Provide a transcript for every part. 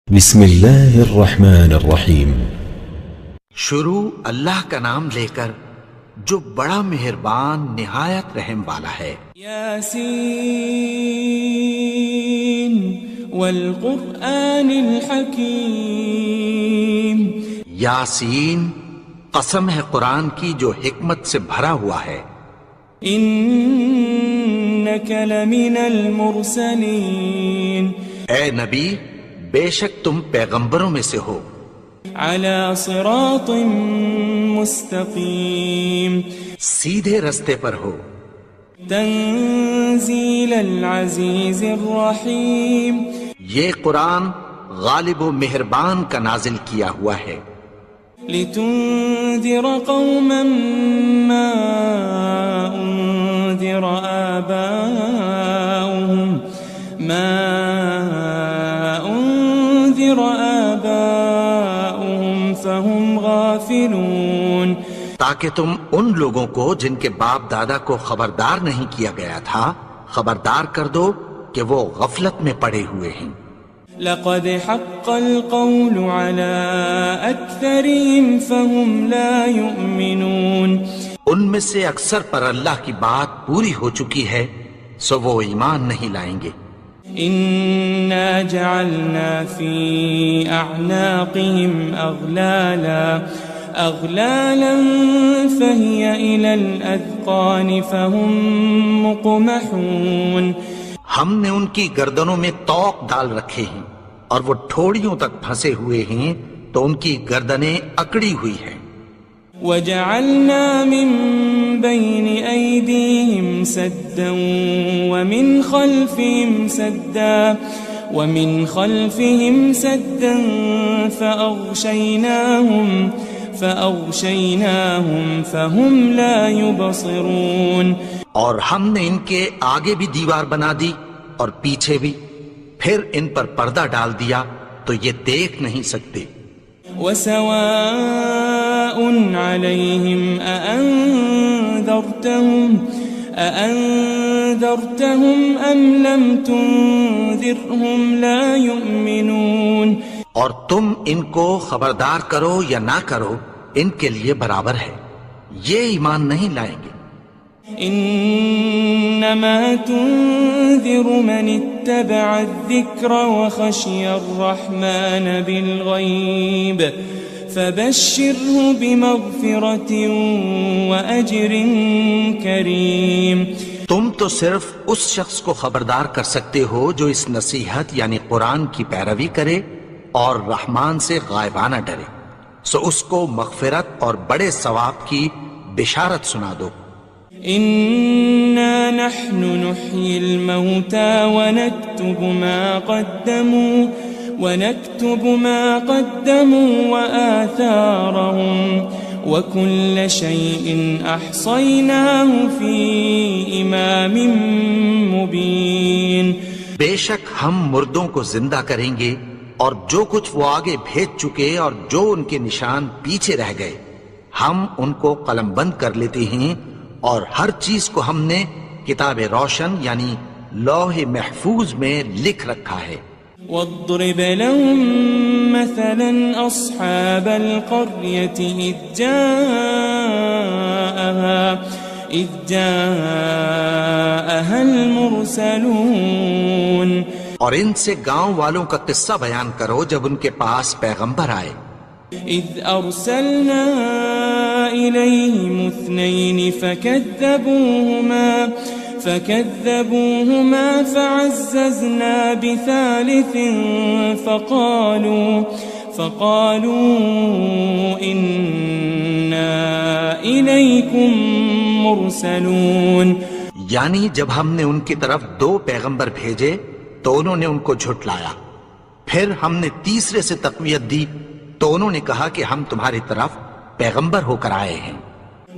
بسم اللہ الرحمن الرحیم۔ شروع اللہ کا نام لے کر جو بڑا مہربان نہایت رحم والا ہے۔ یاسین والقرآن الحکیم۔ یاسین، قسم ہے قرآن کی جو حکمت سے بھرا ہوا ہے۔ انک لمن المرسلین۔ اے نبی، بے شک تم پیغمبروں میں سے ہو۔ علی صراط مستقیم۔ سیدھے رستے پر ہو۔ تنزیل العزیز الرحیم۔ یہ قرآن غالب و مہربان کا نازل کیا ہوا ہے۔ لتنذر قوما ما انذر آباؤهم فهم غافلون۔ تاکہ تم ان لوگوں کو جن کے باپ دادا کو خبردار نہیں کیا گیا تھا خبردار کر دو کہ وہ غفلت میں پڑے ہوئے ہیں۔ لقد حق القول على اکثرهم فهم لا يؤمنون۔ ان میں سے اکثر پر اللہ کی بات پوری ہو چکی ہے سو وہ ایمان نہیں لائیں گے۔ انا جعلنا في اعناقهم اغلالا فهي الى الاذقان فهم مقمحون۔ ہم نے ان کی گردنوں میں طوق ڈال رکھے ہیں اور وہ ٹھوڑیوں تک پھنسے ہوئے ہیں تو ان کی گردنیں اکڑی ہوئی ہیں۔ وجعلنا من بين أيديهم سدا ومن خلفهم سدا فأغشيناهم فهم لا يبصرون۔ اور ہم نے ان کے آگے بھی دیوار بنا دی اور پیچھے بھی، پھر ان پر پردہ ڈال دیا تو یہ دیکھ نہیں سکتے۔ وسواء عليهم أأنذرتهم أم لم تنذرهم لا يؤمنون۔ اور تم ان کو خبردار کرو یا نہ کرو ان کے لیے برابر ہے، یہ ایمان نہیں لائیں گے۔ انما تنذر من اتبع الذکر وخشی الرحمن بالغیب فبشره بمغفرة واجر کریم۔ تم تو صرف اس شخص کو خبردار کر سکتے ہو جو اس نصیحت یعنی قرآن کی پیروی کرے اور رحمان سے غائبانہ ڈرے، سو اس کو مغفرت اور بڑے ثواب کی بشارت سنا دو۔ إنا نحن نحيي الموتى ونكتب ما قدموا وآثارهم وكل شيء أحصيناه في إمام مبين۔ بے شک ہم مردوں کو زندہ کریں گے اور جو کچھ وہ آگے بھیج چکے اور جو ان کے نشان پیچھے رہ گئے ہم ان کو قلم بند کر لیتے ہیں، اور ہر چیز کو ہم نے کتاب روشن یعنی لوح محفوظ میں لکھ رکھا ہے۔ واضرب لهم مثلا أصحاب القرية إذ جاءها المرسلون۔ اور ان سے گاؤں والوں کا قصہ بیان کرو جب ان کے پاس پیغمبر آئے۔ إذ أرسلنا إليهم اثنين فكذبوهما فعززنا بثالث فقالوا إنا إليكم مرسلون۔ یعنی جب ہم نے ان کی طرف 2 پیغمبر بھیجے تو انہوں نے ان کو جھٹلایا، پھر ہم نے تیسرے سے تقویت دی تو انہوں نے کہا کہ ہم تمہاری طرف پیغمبر ہو کر آئے ہیں۔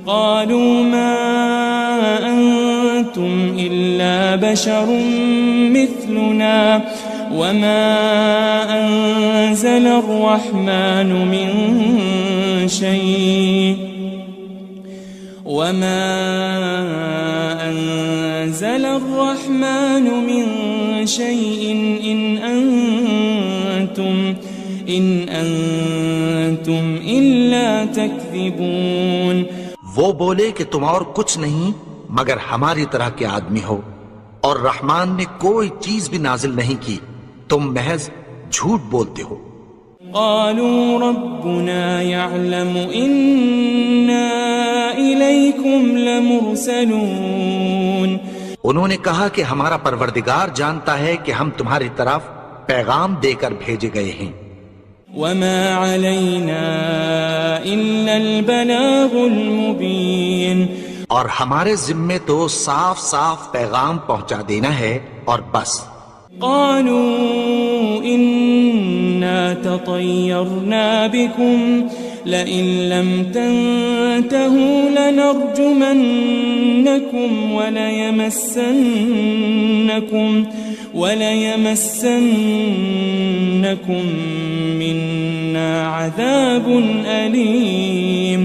قالوا ما أنتم إلا بشر مثلنا وما أنزل الرحمن من شيء إن أنتم أنتم إلا تكذبون. وہ بولے کہ تم اور کچھ نہیں مگر ہماری طرح کے آدمی ہو، اور رحمان نے کوئی چیز بھی نازل نہیں کی، تم محض جھوٹ بولتے ہو. قالوا ربنا يعلم إنا إليكم لمرسلون. انہوں نے کہا کہ ہمارا پروردگار جانتا ہے کہ ہم تمہاری طرف پیغام دے کر بھیجے گئے ہیں. وما علينا إلا البلاغ المبين. اور ہمارے ذمے تو صاف صاف پیغام پہنچا دینا ہے اور بس. قالوا إنا تطيرنا بكم لئن لم تنتهوا لنرجمنكم وليمسنكم منا عذاب أليم.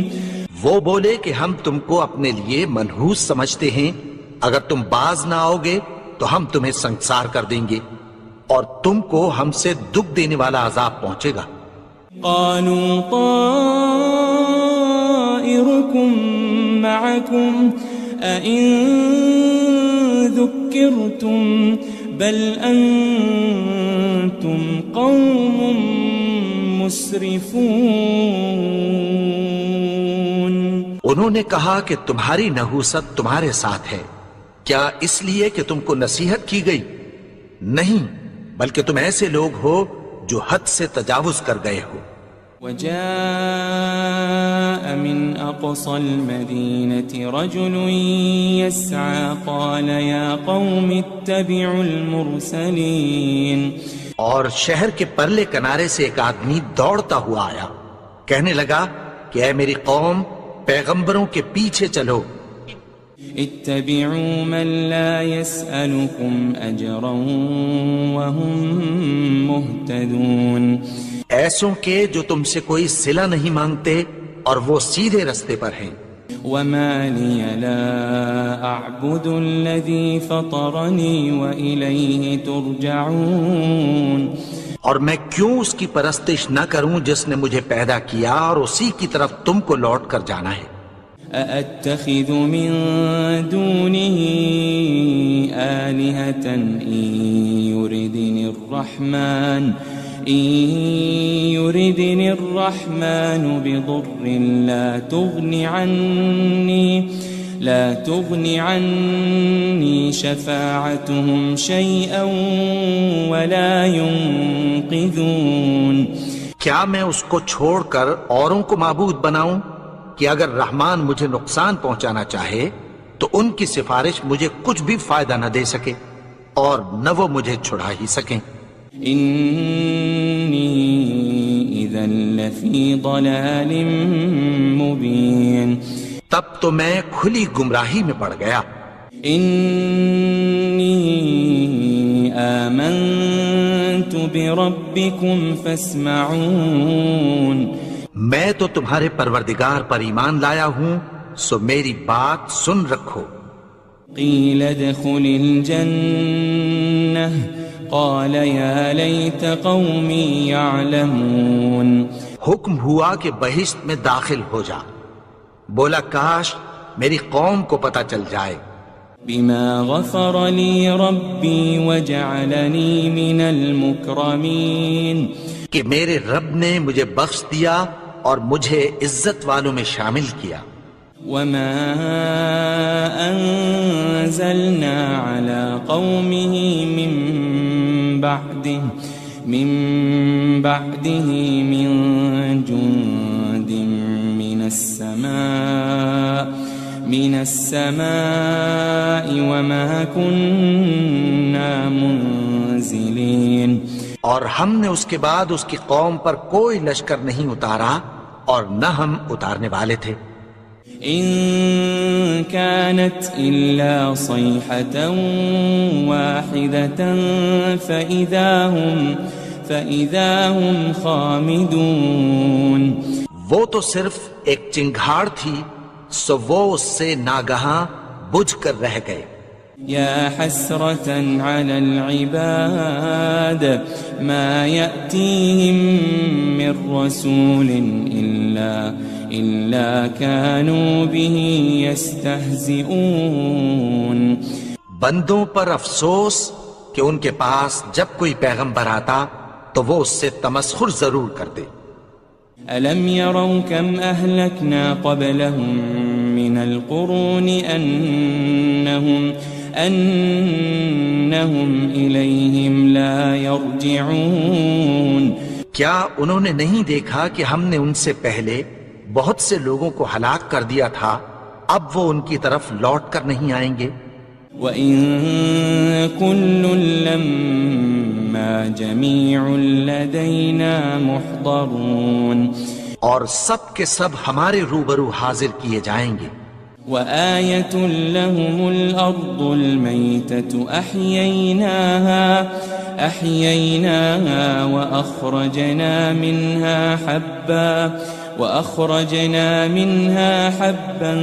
وہ بولے کہ ہم تم کو اپنے لیے منحوس سمجھتے ہیں، اگر تم باز نہ آؤ گے تو ہم تمہیں سنسار کر دیں گے اور تم کو ہم سے دکھ دینے والا عذاب پہنچے گا. قالوا طائركم معكم أئن ذكرتم بل أنتم قوم مسرفون. انہوں نے کہا کہ تمہاری نحوست تمہارے ساتھ ہے، کیا اس لیے کہ تم کو نصیحت کی گئی؟ نہیں، بلکہ تم ایسے لوگ ہو جو حد سے تجاوز کر گئے ہو. وجاء من أقصى المدينة رجل يسعى قال يا قوم اتبعوا المرسلين. اور شہر کے پرلے کنارے سے ایک آدمی دوڑتا ہوا آیا، کہنے لگا کہ اے میری قوم، پیغمبروں کے پیچھے چلو. اتبعوا من لا يسألكم أجرا وهم مهتدون. ایسوں کے جو تم سے کوئی صلہ نہیں مانگتے اور وہ سیدھے رستے پر ہیں. وما لي لا أعبد الذي فطرني وإليه ترجعون. اور میں کیوں اس کی پرستش نہ کروں جس نے مجھے پیدا کیا اور اسی کی طرف تم کو لوٹ کر جانا ہے. أأتخذ من دونه آلهة إن يردني الرحمن بضر لا تغن عني شفاعتهم شيئا ولا ينقذون. کیا میں اس کو چھوڑ کر اوروں کو معبود بناؤں کہ اگر رحمان مجھے نقصان پہنچانا چاہے تو ان کی سفارش مجھے کچھ بھی فائدہ نہ دے سکے اور نہ وہ مجھے چھڑا ہی سکیں. إني إذا لفي ضلال مبين. تب تو میں کھلی گمراہی میں پڑ گیا. إني آمنت بربكم فاسمعون. میں تو تمہارے پروردگار پر ایمان لایا ہوں، سو میری بات سن رکھو. قيل ادخل الجنة قال يا ليت قومي يعلمون. حکم ہوا کہ بہشت میں داخل ہو جا. بولا کاش میری قوم کو پتہ چل جائے. بما غفر لي ربي وجعلني من المكرمين. کہ میرے رب نے مجھے بخش دیا اور مجھے عزت والوں میں شامل کیا. وما أنزلنا على قومه من بعده من جند من السماء وما كنا منزلين. اور ہم نے اس کے بعد اس کی قوم پر کوئی لشکر نہیں اتارا اور نہ ہم اتارنے والے تھے. إن كانت إلا صيحة واحدة فإذا هم خامدون. وہ تو صرف ایک چنگھاڑ تھی، سو وہ اس سے ناگہاں بجھ کر رہ گئے. يا حسرة على العباد ما يأتيهم من رسول إلا كانوا به يستهزئون. بندوں پر افسوس کہ ان کے پاس جب کوئی پیغمبر آتا تو وہ اس سے تمسخر ضرور کرتے. ألم يروا كم أهلكنا قبلهم من القرون أنهم إليهم لا يرجعون. کیا انہوں نے نہیں دیکھا کہ ہم نے ان سے پہلے بہت سے لوگوں کو ہلاک کر دیا تھا، اب وہ ان کی طرف لوٹ کر نہیں آئیں گے. وَإِن كُلٌّ لَمَّا جَمِيعٌ لَدَيْنَا مُحْضَرُونَ. اور سب کے سب ہمارے روبرو حاضر کیے جائیں گے. وآية لهم الأرض الميتة أحييناها وأخرجنا منها حبا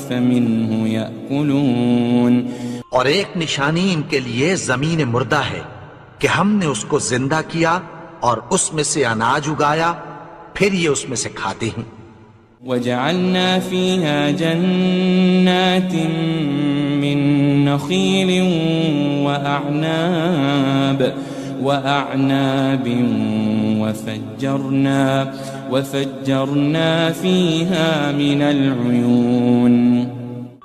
فمنه يأكلون. اور ایک نشانی ان کے لیے زمین مردہ ہے کہ ہم نے اس کو زندہ کیا اور اس میں سے اناج اگایا، پھر یہ اس میں سے کھاتے ہیں. وجعلنا فيها جنات من نخيل وأعناب وفجرنا فيها من العيون.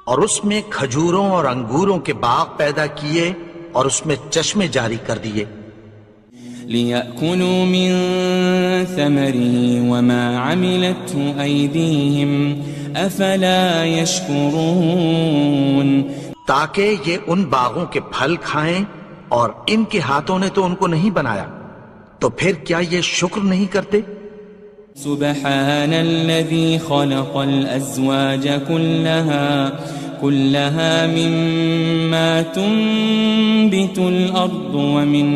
اور اس میں کھجوروں اور انگوروں کے باغ پیدا کیے اور اس میں چشمے جاری کر دیے. لِيَأْكُلُوا مِن ثَمَرِهِ وَمَا عَمِلَتْهُ أَيْدِيهِمْ أَفَلَا يَشْكُرُونَ. تاکہ یہ ان باغوں کے پھل کھائیں اور ان کے ہاتھوں نے تو ان کو نہیں بنایا، تو پھر کیا یہ شکر نہیں کرتے؟ سبحان الذي خلق الأزواج كلها مما تنبت الأرض ومن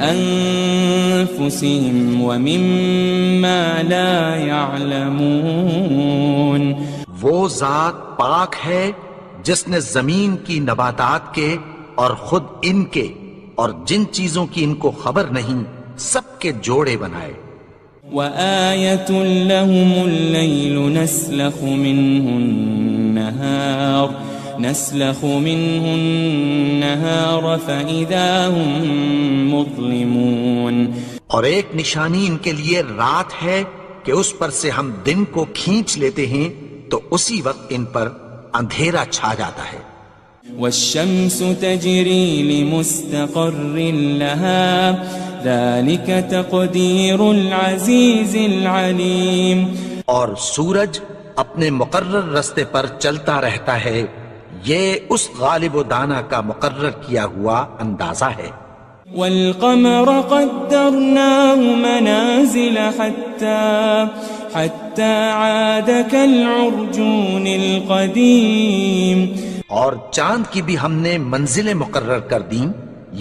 أنفسهم ومما لا يعلمون. وہ ذات پاک ہے جس نے زمین کی نباتات کے اور خود ان کے اور جن چیزوں کی ان کو خبر نہیں سب کے جوڑے بنائے. وآية لهم الليل نسلخ منه النهار فإذا هم مظلمون. اور ایک نشانی ان کے لیے رات ہے کہ اس پر سے ہم دن کو کھینچ لیتے ہیں تو اسی وقت ان پر اندھیرا چھا جاتا ہے. والشمس تجري لمستقر لها ذلك تقدير العزيز العليم. اور سورج اپنے مقرر رستے پر چلتا رہتا ہے، یہ اس غالب و دانا کا مقرر کیا ہوا اندازہ ہے. والقمر قدرناه منازل حتى عاد كالعرجون القديم. اور چاند کی بھی ہم نے منزلیں مقرر کر دیں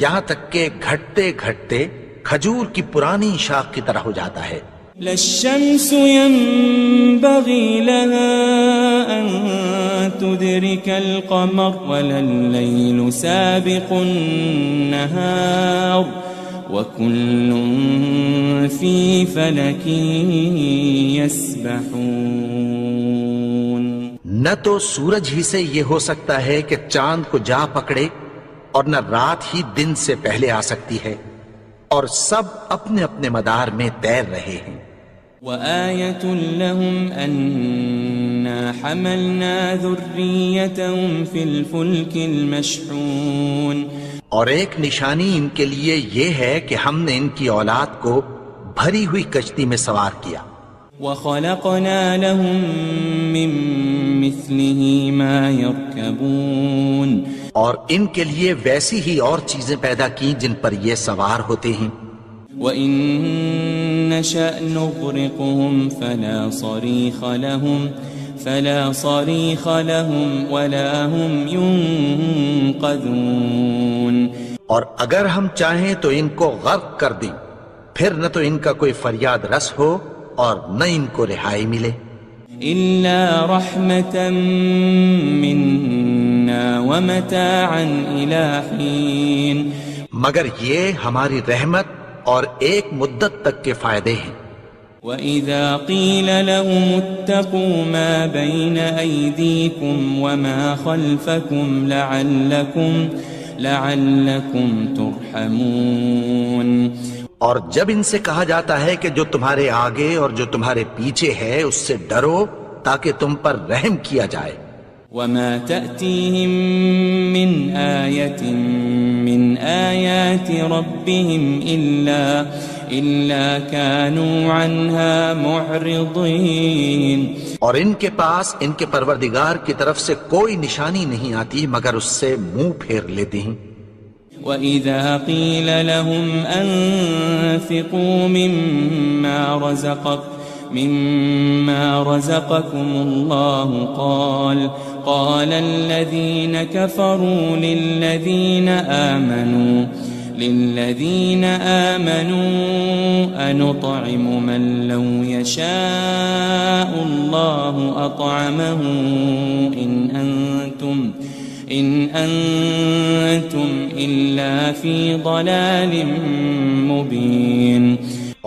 یہاں تک کہ گھٹتے گھٹتے کھجور کی پرانی شاخ کی طرح ہو جاتا ہے. للشمس ينبغي لها أن تدرك القمر ولا الليل سابق النهار وكل في فلك يسبحون. نہ تو سورج ہی سے یہ ہو سکتا ہے کہ چاند کو جا پکڑے اور نہ رات ہی دن سے پہلے آ سکتی ہے، اور سب اپنے اپنے مدار میں تیر رہے ہیں. وآية لهم أنا حملنا ذريتهم في الفلك المشحون. اور ایک نشانی ان کے لیے یہ ہے کہ ہم نے ان کی اولاد کو بھری ہوئی کشتی میں سوار کیا. وخلقنا لهم من مثله ما يركبون. اور ان کے لیے ویسی ہی اور چیزیں پیدا کی جن پر یہ سوار ہوتے ہیں. وَإِن نَّشَأْ نُغْرِقْهُمْ فَلَا صَرِيخَ لَهُمْ وَلَا هُمْ يُنقَذُونَ. اور اگر ہم چاہیں تو ان کو غرق کر دیں، پھر نہ تو ان کا کوئی فریاد رس ہو اور نہ ان کو رہائی ملے. إلا رحمة منا ومتاعا إلى حين مگر یہ ہماری رحمت اور ایک مدت تک کے فائدے ہیں۔ وَإِذَا قِيلَ لَهُمُ اتَّقُوا مَا بَيْنَ أَيْدِيكُمْ وَمَا خَلْفَكُمْ لَعَلَّكُمْ تُرْحَمُونَ، اور جب ان سے کہا جاتا ہے کہ جو تمہارے آگے اور جو تمہارے پیچھے ہے اس سے ڈرو تاکہ تم پر رحم کیا جائے۔ وَمَا تَأْتِيهِم مِّنْ آيَةٍ مِّنْ آيَاتِ رَبِّهِمْ إِلَّا كَانُوا عَنْهَا مُعْرِضِينَ، اور ان کے پاس ان کے پروردگار کی طرف سے کوئی نشانی نہیں آتی مگر اس سے منہ پھیر لیتے ہیں۔ وَإِذَا قِيلَ لَهُمْ أَنفِقُوا مِمَّا رَزَقَكُمُ اللَّهُ قَالَ الَّذِينَ كَفَرُوا لِلَّذِينَ آمَنُوا أَنُطْعِمُ مَن لَّوْ يَشَاءُ اللَّهُ أَطْعَمَهُ إِنْ أَنْتُمْ إِلَّا فِي ضَلَالٍ مُبِينٍ۔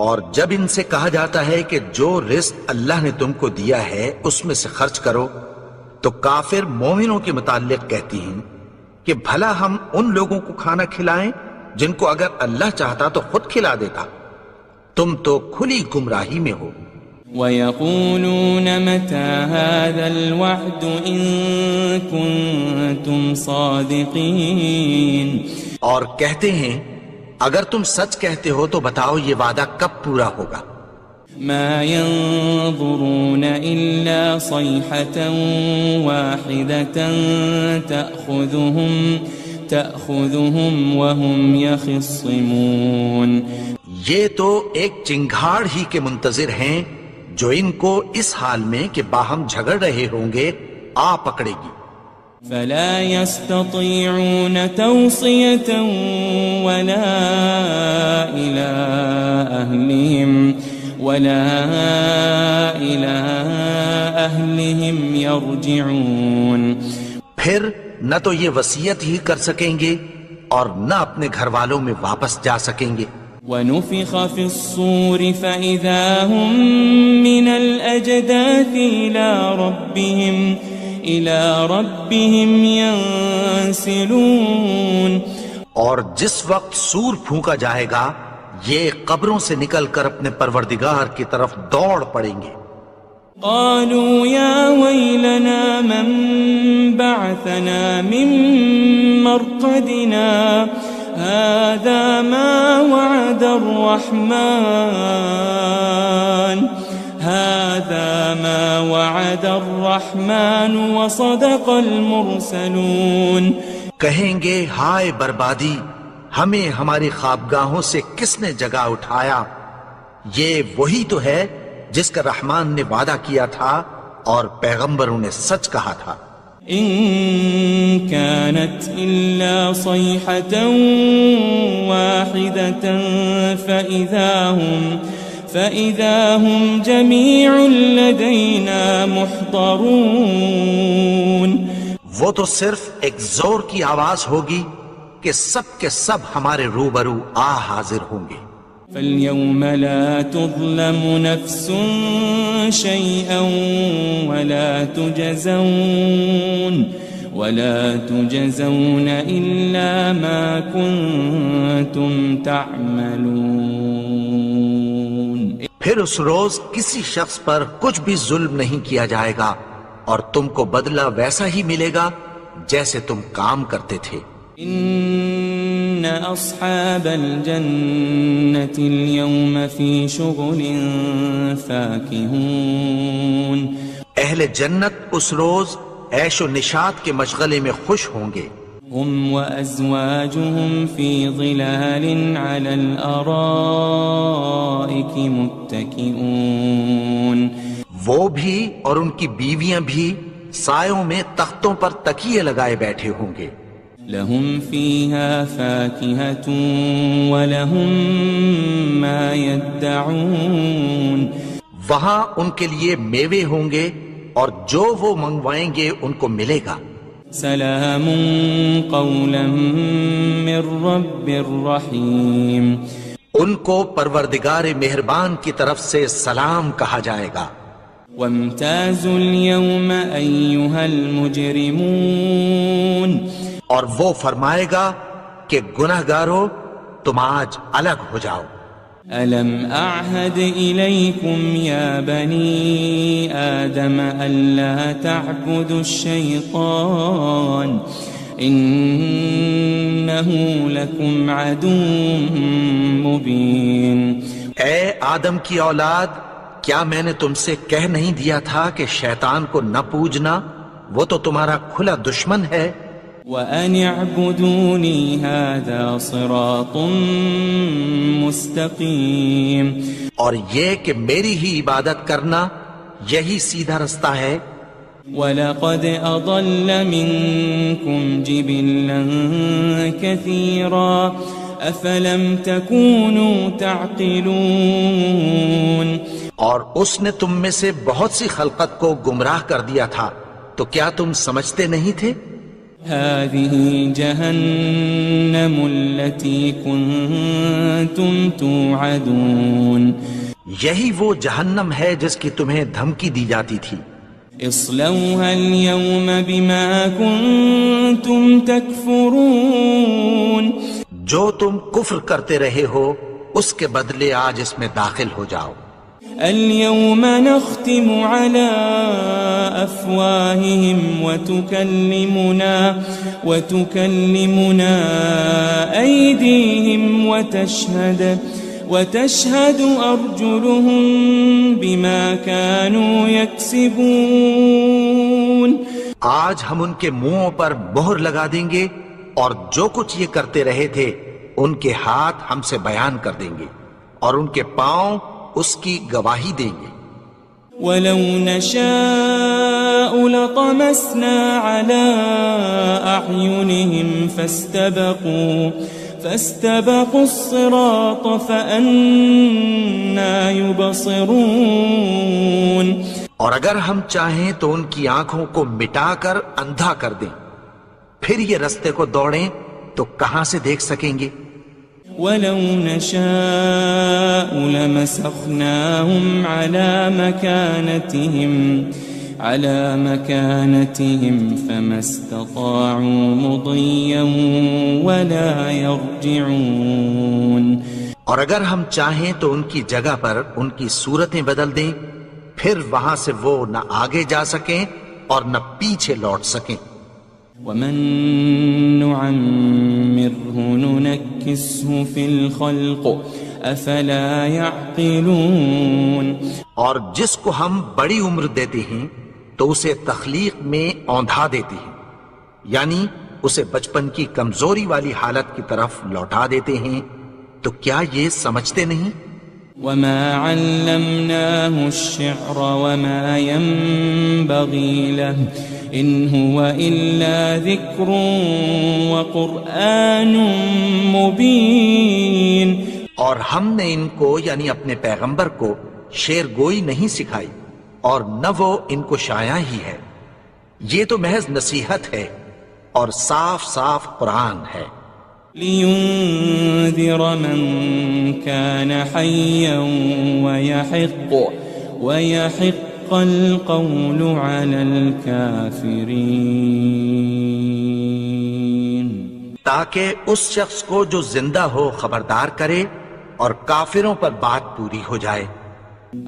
اور جب ان سے کہا جاتا ہے کہ جو رزق اللہ نے تم کو دیا ہے اس میں سے خرچ کرو، تو کافر مومنوں کے متعلق کہتی ہیں کہ بھلا ہم ان لوگوں کو کھانا کھلائیں جن کو اگر اللہ چاہتا تو خود کھلا دیتا، تم تو کھلی گمراہی میں ہو۔ وَيَقُولُونَ مَتَى هَذَا الْوَعْدُ إِن كُنتُمْ صَادِقِينَ، اور کہتے ہیں اگر تم سچ کہتے ہو تو بتاؤ یہ وعدہ کب پورا ہوگا۔ مَا يَنظُرُونَ إِلَّا صَيْحَةً وَاحِدَةً تَأْخُذُهُمْ وَهُمْ يَخِصِّمُونَ، یہ تو ایک چنگھاڑ ہی کے منتظر ہیں جو ان کو اس حال میں کہ باہم جھگڑ رہے ہوں گے آ پکڑے گی۔ فَلَا يَسْتَطِيعُونَ تَوْصِيَةً وَلَا إِلَىٰ أَهْلِهِمْ يَرْجِعُونَ، پھر نہ تو یہ وصیت ہی کر سکیں گے اور نہ اپنے گھر والوں میں واپس جا سکیں گے۔ وَنُفِخَ فِي الصُّورِ فَإِذَا هُم مِّنَ الْأَجْدَاثِ إِلَىٰ رَبِّهِمْ يَنسِلُونَ، اور جس وقت سور پھونکا جائے گا یہ قبروں سے نکل کر اپنے پروردگار کی طرف دوڑ پڑیں گے۔ قالوا يا ويلنا من بعثنا من مرقدنا هذا ما وعد الرحمن وصدق المرسلون، کہیں گے ہائے بربادی، ہمیں ہماری خوابگاہوں سے کس نے جگا اٹھایا، یہ وہی تو ہے جس کا رحمان نے وعدہ کیا تھا اور پیغمبروں نے سچ کہا تھا۔ إن كانت إلا صيحة واحدة فإذا هم جميع لدينا محضرون، وہ تو صرف ایک زور کی آواز ہوگی کہ سب کے سب ہمارے روبرو آ حاضر ہوں گے۔ فَالْيَوْمَ لَا تُظْلَمُ نَفْسٌ شَيْئًا وَلَا تُجْزَوْنَ إِلَّا مَا كُنتُمْ تَعْمَلُونَ، پھر اس روز کسی شخص پر کچھ بھی ظلم نہیں کیا جائے گا اور تم کو بدلہ ویسا ہی ملے گا جیسے تم کام کرتے تھے۔ إن أصحاب الجنة اليوم في شغل فاكهون، اہل جنت اس روز عیش و نشاط کے مشغلے میں خوش ہوں گے۔ هم وأزواجهم في ظلال على الأرائك متكئون، وہ بھی اور ان کی بیویاں بھی سایوں میں تختوں پر تکیے لگائے بیٹھے ہوں گے۔ لهم فيها فاكهة ولهم ما يدعون، وہاں ان کے لیے میوے ہوں گے اور جو وہ منگوائیں گے ان کو ملے گا۔ سلام قولا من رب رحیم، ان کو پروردگار مہربان کی طرف سے سلام کہا جائے گا۔ وامتازوا اليوم أيها المجرمون، اور وہ فرمائے گا کہ گنہگارو تم آج الگ ہو جاؤ۔ ألم أعهد إليكم يا بني آدم ألا تعبدوا الشيطان إنه لكم عدو مبين۔ اے آدم کی اولاد، کیا میں نے تم سے کہہ نہیں دیا تھا کہ شیطان کو نہ پوجنا، وہ تو تمہارا کھلا دشمن ہے۔ وَأَنِ اعْبُدُونِي هَذَا صِرَاطٌ مُسْتَقِيمٌ، اور یہ کہ میری ہی عبادت کرنا یہی سیدھا رستہ ہے۔ وَلَقَدْ أَضَلَّ مِنكُمْ جِبِلًّا كَثِيرًا أَفَلَمْ تَكُونُوا تَعْقِلُونَ، اور اس نے تم میں سے بہت سی خلقت کو گمراہ کر دیا تھا، تو کیا تم سمجھتے نہیں تھے؟ هذه جهنم التي كنتم توعدون، یہی وہ جہنم ہے جس کی تمہیں دھمکی دی جاتی تھی۔ اصلوها اليوم بما كنتم تكفرون، جو تم کفر کرتے رہے ہو اس کے بدلے آج اس میں داخل ہو جاؤ۔ اليوم نختم على أفواههم وتكلمنا أيديهم وتشهد أرجلهم بما كانوا يكسبون، آج ہم ان کے منہوں پر مہر لگا دیں گے اور جو کچھ یہ کرتے رہے تھے ان کے ہاتھ ہم سے بیان کر دیں گے اور ان کے پاؤں اس کی گواہی دیں گے۔ وَلَوْ نَشَاءُ لَطَمَسْنَا عَلَىٰ أَعْيُنِهِمْ فَاسْتَبَقُوا الصِّرَاطَ فَأَنَّىٰ يُبْصِرُونَ، اور اگر ہم چاہیں تو ان کی آنکھوں کو مٹا کر اندھا کر دیں، پھر یہ رستے کو دوڑیں تو کہاں سے دیکھ سکیں گے؟ وَلَوْ نَشَاءُ لَمَسَخْنَاهُمْ عَلَى مَكَانَتِهِمْ فَمَا اسْتَطَاعُوا مُضِيًّا وَلَا يَرْجِعُونَ، اور اگر ہم چاہیں تو ان کی جگہ پر ان کی صورتیں بدل دیں، پھر وہاں سے وہ نہ آگے جا سکیں اور نہ پیچھے لوٹ سکیں۔ وَمَن نُعَمِّرْهُ نُنَكِّسْهُ فِي الْخَلْقِ أَفَلَا يَعْقِلُونَ، اور جس کو ہم بڑی عمر دیتے ہیں تو اسے تخلیق میں اوندھا دیتے ہیں، یعنی اسے بچپن کی کمزوری والی حالت کی طرف لوٹا دیتے ہیں، تو کیا یہ سمجھتے نہیں؟ وَمَا عَلَّمْنَاهُ الشِّعْرَ وَمَا يَنبَغِي لَهُ إِنْ هُوَ إِلَّا ذِكْرٌ وَقُرْآنٌ مُبِينٌ، اور ہم نے ان کو یعنی اپنے پیغمبر کو شعر گوئی نہیں سکھائی اور نہ وہ ان کو شایع ہی ہے، یہ تو محض نصیحت ہے اور صاف صاف قرآن ہے۔ لِيُنذِرَ مَن كَانَ حَيًّا وَيَحِقَّ الْقَوْلُ عَلَى الْكَافِرِينَ، تاکہ اس شخص کو جو زندہ ہو خبردار کرے اور کافروں پر بات پوری ہو جائے۔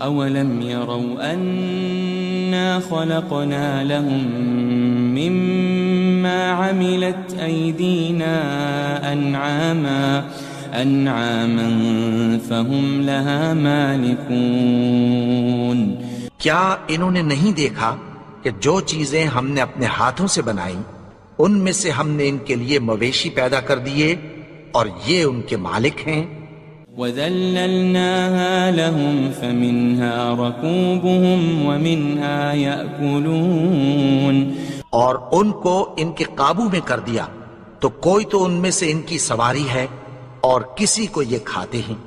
أَوَلَمْ يَرَوْا أَنَّا خَلَقْنَا لَهُم مِّمَّا عَمِلَتْ أَيْدِينَا أَنْعَامًا فَهُمْ لَهَا مَالِكُونَ، کیا انہوں نے نہیں دیکھا کہ جو چیزیں ہم نے اپنے ہاتھوں سے بنائیں ان میں سے ہم نے ان کے لیے مویشی پیدا کر دیے اور یہ ان کے مالک ہیں۔ وَذَلَّلْنَاهَا لَهُمْ فَمِنْهَا رَكُوبُهُمْ وَمِنْهَا يَأْكُلُونَ، اور ان کو ان کے قابو میں کر دیا تو کوئی تو ان میں سے ان کی سواری ہے اور کسی کو یہ کھاتے ہیں۔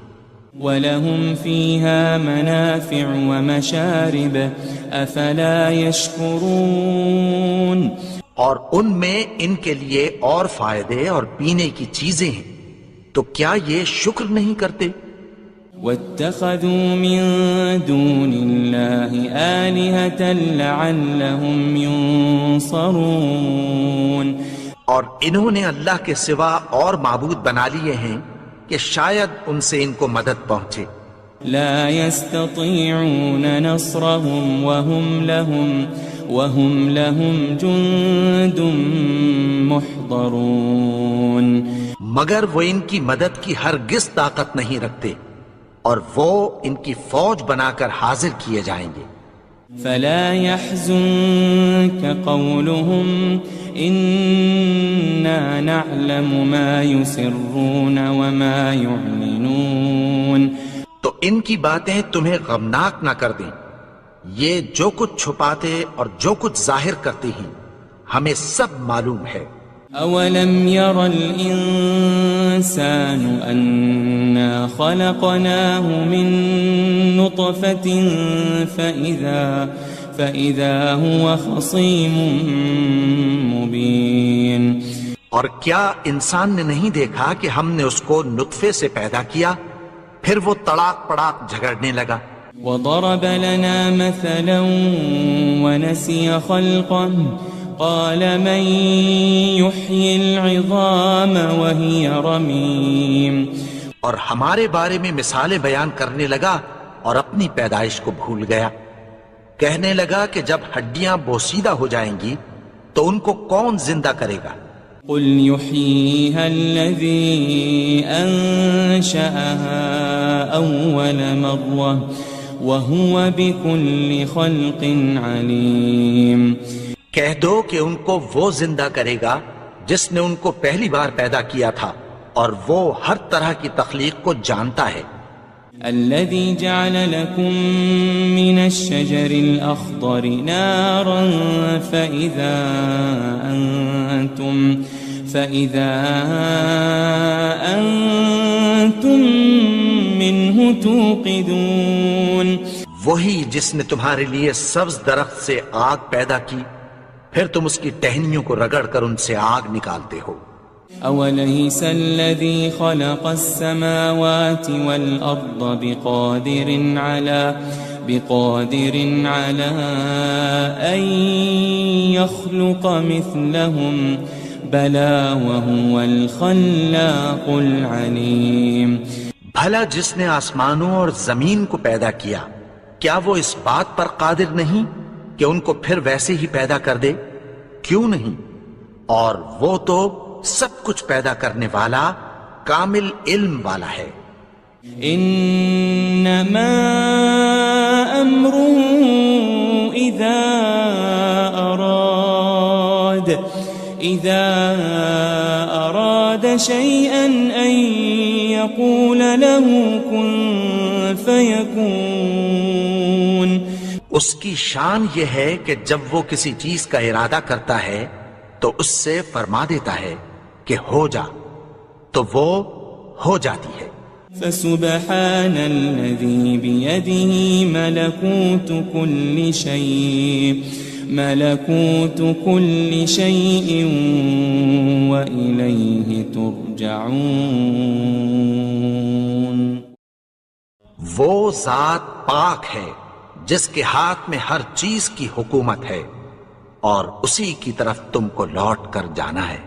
وَلَهُمْ فِيهَا مَنَافِعُ وَمَشَارِبُ أَفَلَا يَشْكُرُونَ اور ان میں ان کے لیے اور فائدے اور پینے کی چیزیں ہیں، تو کیا یہ شکر نہیں کرتے؟ وَاتَّخَذُوا مِن دُونِ اللَّهِ آلِهَةً لَعَلَّهُمْ يُنصَرُونَ اور انہوں نے اللہ کے سوا اور معبود بنا لیے ہیں کہ شاید ان سے ان کو مدد پہنچے۔ لا يستطيعون نصرهم وهم لهم جند محضرون مگر وہ ان کی مدد کی ہرگز طاقت نہیں رکھتے، اور وہ ان کی فوج بنا کر حاضر کیے جائیں گے۔ فلا يحزنك قولهم إنا نعلم ما يسرون وما يعلنون تو ان کی باتیں تمہیں غمناک نہ کر دیں، یہ جو کچھ چھپاتے اور جو کچھ ظاہر کرتے ہیں ہمیں سب معلوم ہے۔ أولم ير الإنسان أنا خلقناه من نطفة فإذا هو خصيم مبين اور کیا انسان نے نہیں دیکھا کہ ہم نے اس کو نطفے سے پیدا کیا، پھر وہ تڑاک پڑاک جھگڑنے لگا۔ وضرب لنا مثلا ونسي خلقه قال من يحيي العظام وهي رميم اور ہمارے بارے میں مثالیں بیان کرنے لگا اور اپنی پیدائش کو بھول گیا، کہنے لگا کہ جب ہڈیاں بوسیدہ ہو جائیں گی تو ان کو کون زندہ کرے گا؟ قل يحييها الذي أنشأها أول مرة وهو بكل خلق عليم کہہ دو کہ ان کو وہ زندہ کرے گا جس نے ان کو پہلی بار پیدا کیا تھا، اور وہ ہر طرح کی تخلیق کو جانتا ہے۔ الذي جعل لكم من الشجر الأخضر نارا فإذا أنتم منه توقدون وہی جس نے تمہارے لیے سبز درخت سے آگ پیدا کی، پھر تم اس کی ٹہنیوں کو رگڑ کر ان سے آگ نکالتے ہو۔ أوليس الذي خلق السماوات والأرض بقادر على أن يخلق مثلهم بلى وهو الخلاق العليم بھلا جس نے آسمانوں اور زمین کو پیدا کیا، کیا وہ اس بات پر قادر نہیں کہ ان کو پھر ویسے ہی پیدا کر دے؟ کیوں نہیں؟ اور وہ تو سب کچھ پیدا کرنے والا، کامل علم والا ہے۔ انما امره اذا اراد شيئا ان يقول له كن فيكون اس کی شان یہ ہے کہ جب وہ کسی چیز کا ارادہ کرتا ہے تو اس سے فرما دیتا ہے کہ ہو جا، تو وہ ہو جاتی ہے۔ فسبحان الذي بيده ملكوت كل شيء وإليه ترجعون وہ ذات پاک ہے جس کے ہاتھ میں ہر چیز کی حکومت ہے، اور اسی کی طرف تم کو لوٹ کر جانا ہے۔